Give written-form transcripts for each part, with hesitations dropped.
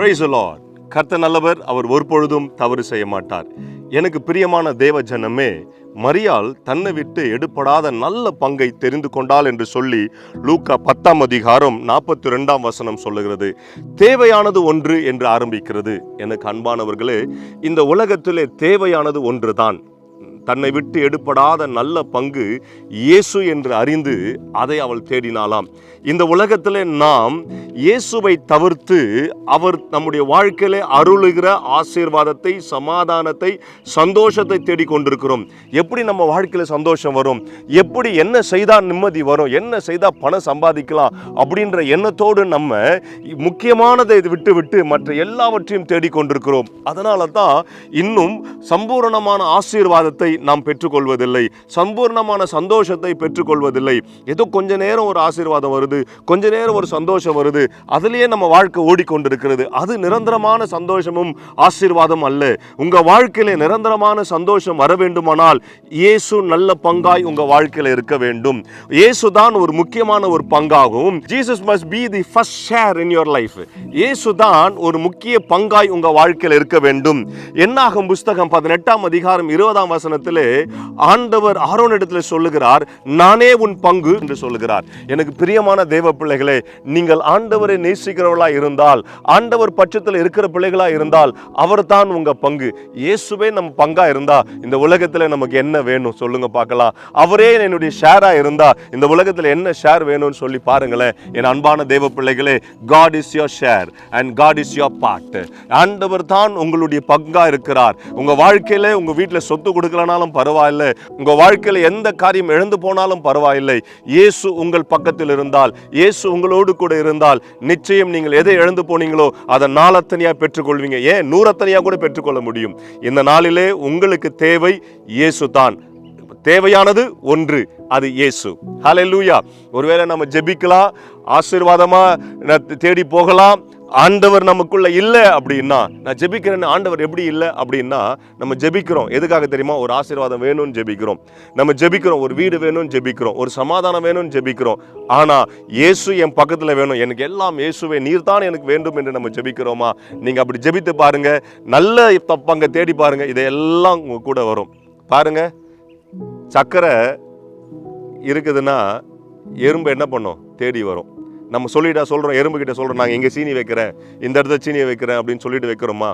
Praise the Lord. கர்த்தர் நல்லவர், அவர் ஒருபொழுதும் தவறு செய்ய மாட்டார். எனக்கு பிரியமான தேவ ஜனமே, மரியாள் தன்னை விட்டு எடுபடாத நல்ல பங்கை தெரிந்து கொண்டாள் என்று சொல்லி லூக்கா 10:42 சொல்லுகிறது. தேவையானது ஒன்று என்று ஆரம்பிக்கிறது. எனக்கு அன்பானவர்களே, இந்த உலகத்திலே தேவையானது ஒன்றுதான். தன்னை விட்டு எடுபடாத நல்ல பங்கு இயேசு என்று அறிந்து அதை அவள் தேடினாளாம். இந்த உலகத்திலே நாம் இயேசுவை தவிர்த்து அவர் நம்முடைய வாழ்க்கையிலே அருளுகிற ஆசீர்வாதத்தை, சமாதானத்தை, சந்தோஷத்தை தேடிக்கொண்டிருக்கிறோம். எப்படி நம்ம வாழ்க்கையில சந்தோஷம் வரும், எப்படி என்ன செய்தால் நிம்மதி வரும், என்ன செய்தால் பணம் சம்பாதிக்கலாம் அப்படின்ற எண்ணத்தோடு நம்ம முக்கியமானதை விட்டு மற்ற எல்லாவற்றையும் தேடிக்கொண்டிருக்கிறோம். அதனால தான் இன்னும் சம்பூரணமான ஆசீர்வாதத்தை நாம் பெற்றுக்கொள்வதில்லை, சம்பூர்ணமான சந்தோஷத்தை பெற்றுக்கொள்வதில்லை. ஏதோ கொஞ்ச நேரம் ஒரு ஆசீர்வாதம் வருது, கொஞ்ச நேரம் ஒரு சந்தோஷம் வருது, அதிலேயே நம்ம வாழ்க்கை ஓடிக்கொண்டிருக்கிறது. அது நிரந்தரமான சந்தோஷமும் ஆசீர்வாதம் அல்ல. உங்க வாழ்க்கையில நிரந்தரமான சந்தோஷம் வர வேண்டுமானால் இயேசு நல்ல பங்காய் உங்க வாழ்க்கையில இருக்க வேண்டும். இயேசு தான் ஒரு முக்கியமான ஒரு பங்காகும். Jesus must be the first share in your life. இயேசு தான் ஒரு முக்கிய பங்காய் உங்க வாழ்க்கையில இருக்க வேண்டும். என்னாகும் புஸ்தகம் 18:20 ஆண்டவர் ஆரோனிடத்தில் சொல்லுகிறார், நானே உன் பங்கு என்று சொல்லுகிறார். எனக்கு பிரியமான தேவ பிள்ளைகளே, நீங்கள் ஆண்டவரை நேசிக்கிறவர்களா இருந்தால், ஆண்டவர் பட்சத்தில் இருக்கிற பிள்ளைகளா இருந்தால், அவர் தான் உங்க பங்கு. இயேசுவே நம்ம பங்கா இருந்தா இந்த உலகத்துல நமக்கு என்ன வேணும் சொல்லுங்க பார்க்கலாம். அவரே என்னுடைய ஷேரா இருந்தா இந்த உலகத்துல என்ன ஷேர் வேணும்னு சொல்லி பாருங்களேன். என் அன்பான தேவ பிள்ளைகளே, God is your share and God is your part. ஆண்டவர் தான் உங்களுடைய பங்கா இருக்கிறார். உங்க வாழ்க்கையில உங்க வீட்டுல சொத்து கொடுக்கலனாலும் பரவாயில்லை, உங்க வாழ்க்கையில எந்த காரியம் இழந்து போனாலும் பரவாயில்லை, இயேசு உங்கள் பக்கத்தில் இருந்தால், இயேசு உங்களோடு கூட இருந்தால், நிச்சயம் நீங்கள் எதை இழந்து போனீங்களோ அதை நாளத்தனையா பெற்றுக்கொள்வீங்க. ஏன் 100 கூட பெற்றுக்கொள்ள முடியும். இந்த நாளிலே உங்களுக்கு தேவை இயேசு தான். தேவையானது ஒன்று, அது இயேசு. ஹல்லேலூயா. ஒருவேளை நம்ம ஜெபிக்கலாம், ஆசீர்வாதமா தேடி போகலாம், ஆண்டவர் நமக்குள்ள இல்லை அப்படின்னா, நான் ஜெபிக்கிறேன்னு ஆண்டவர் எப்படி இல்லை அப்படின்னா, நம்ம ஜெபிக்கிறோம் எதுக்காக தெரியுமா? ஒரு ஆசீர்வாதம் வேணும்னு ஜெபிக்கிறோம், நம்ம ஜெபிக்கிறோம் ஒரு வீடு வேணும்னு ஜெபிக்கிறோம், ஒரு சமாதானம் வேணும்னு ஜெபிக்கிறோம். ஆனா இயேசு என் பக்கத்துல வேணும், எனக்கு எல்லாம் இயேசுவே நீர் தான் எனக்கு வேண்டும் என்று நம்ம ஜெபிக்கிறோமா? நீங்க அப்படி ஜெபித்து பாருங்க, நல்ல பங்க தேடி பாருங்க, இதையெல்லாம் உங்க கூட வரும். பாருங்க, சக்கரை இருக்குதுன்னா எறும்பு என்ன பண்ணும்? தேடி வரும். நம்ம சொல்கிறோம், எறும்பு கிட்ட சொல்கிறோம், நாங்கள் எங்கே சீனி வைக்கிறேன், இந்த இடத்துல சீனியை வைக்கிறேன் அப்படின்னு சொல்லிட்டு வைக்கிறோமா?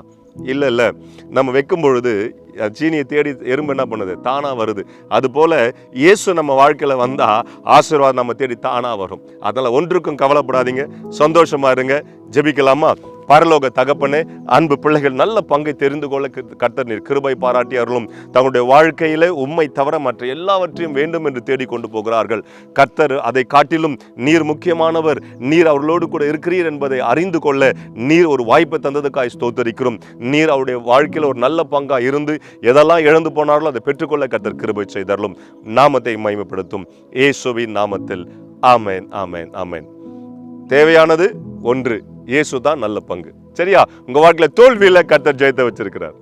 இல்லை, நம்ம வைக்கும் பொழுது சீனியை தேடி எறும்பு என்ன பண்ணுது? தானாக வருது. அதுபோல் இயேசு நம்ம வாழ்க்கையில் வந்தால் ஆசீர்வாதம் நம்ம தேடி தானாக வரும். அதனால் ஒன்றுக்கும் கவலைப்படாதீங்க, சந்தோஷமாக இருங்க. ஜெபிக்கலாமா? பரலோக தகப்பனே, அன்பு பிள்ளைகள் நல்ல பங்கை தெரிந்து கொள்ள கர்த்தர் நீர் கிருபை பாராட்டி அருளும். தங்களுடைய வாழ்க்கையிலே உம்மை தவிர மற்ற எல்லாவற்றையும் வேண்டும் என்று தேடிக்கொண்டு போகிறார்கள். கர்த்தர் அதை காட்டிலும் நீர் முக்கியமானவர், நீர் அவர்களோடு கூட இருக்கிறீர் என்பதை அறிந்து கொள்ள நீர் ஒரு வாய்ப்பை தந்ததுக்காய் ஸ்தோத்தரிக்கிறோம். நீர் அவருடைய வாழ்க்கையில் ஒரு நல்ல பங்காக இருந்து எதெல்லாம் இழந்து போனார்களோ அதை பெற்றுக்கொள்ள கர்த்தர் கிருபை செய்தருளும். நாமத்தை மகிமைப்படுத்தும் இயேசுவின் நாமத்தில் ஆமென், ஆமென், ஆமென். தேவையானது ஒன்று, இயேசு தான் நல்ல பங்கு. சரியா? உங்க வாழ்க்கையில தோல்வியில கர்த்தர் ஜெயத்தை வச்சிருக்கிறார்.